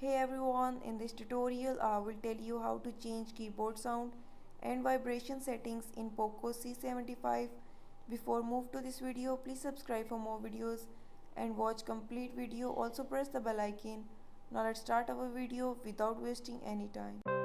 Hey everyone, in this tutorial I will tell you how to change keyboard sound and vibration settings in Poco C75. Before move to this video, please subscribe for more videos and watch complete video. Also press the bell icon. Now let's start our video without wasting any time.